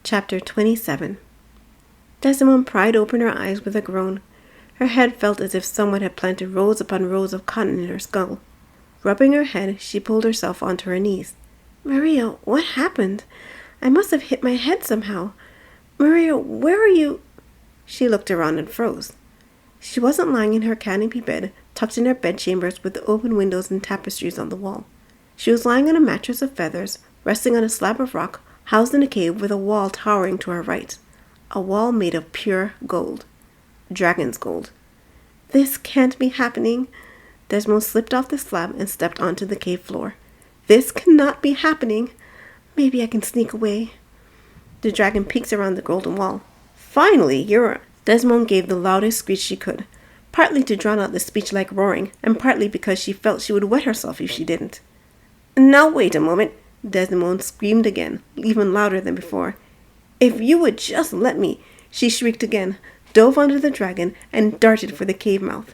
Chapter 27. Desimone pried open her eyes with a groan. Her head felt as if someone had planted rows upon rows of cotton in her skull. Rubbing her head, she pulled herself onto her knees. "Maria, what happened? I must have hit my head somehow. Maria, where are you?" She looked around and froze. She wasn't lying in her canopy bed, tucked in her bedchambers with the open windows and tapestries on the wall. She was lying on a mattress of feathers, resting on a slab of rock, housed in a cave with a wall towering to her right. A wall made of pure gold. Dragon's gold. This can't be happening. Desimone slipped off the slab and stepped onto the cave floor. This cannot be happening. Maybe I can sneak away. The dragon peeks around the golden wall. "Finally, you're..." Desimone gave the loudest screech she could, partly to drown out the speech-like roaring, and partly because she felt she would wet herself if she didn't. "Now wait a moment," Desimone screamed again, even louder than before. "If you would just let me," she shrieked again, dove under the dragon, and darted for the cave mouth.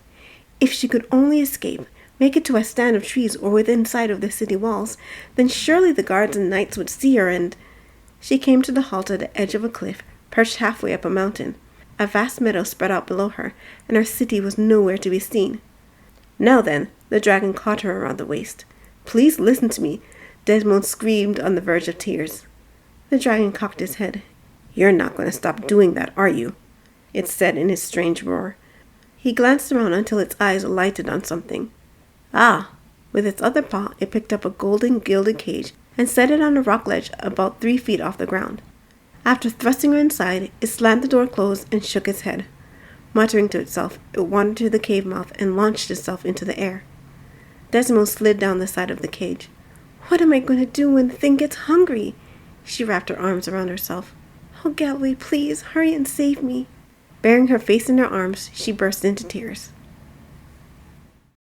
If she could only escape, make it to a stand of trees or within sight of the city walls, then surely the guards and knights would see her and... She came to the halt at the edge of a cliff, perched halfway up a mountain. A vast meadow spread out below her, and her city was nowhere to be seen. "Now then," the dragon caught her around the waist. "Please listen to me," Desimone screamed on the verge of tears. The dragon cocked his head. "You're not going to stop doing that, are you?" it said in his strange roar. He glanced around until its eyes alighted on something. Ah! With its other paw, it picked up a golden gilded cage and set it on a rock ledge about 3 feet off the ground. After thrusting her inside, it slammed the door closed and shook its head. Muttering to itself, it wandered to the cave mouth and launched itself into the air. Desimone slid down the side of the cage. "What am I going to do when the thing gets hungry?" She wrapped her arms around herself. "Oh, Galway, please, hurry and save me." Burying her face in her arms, she burst into tears.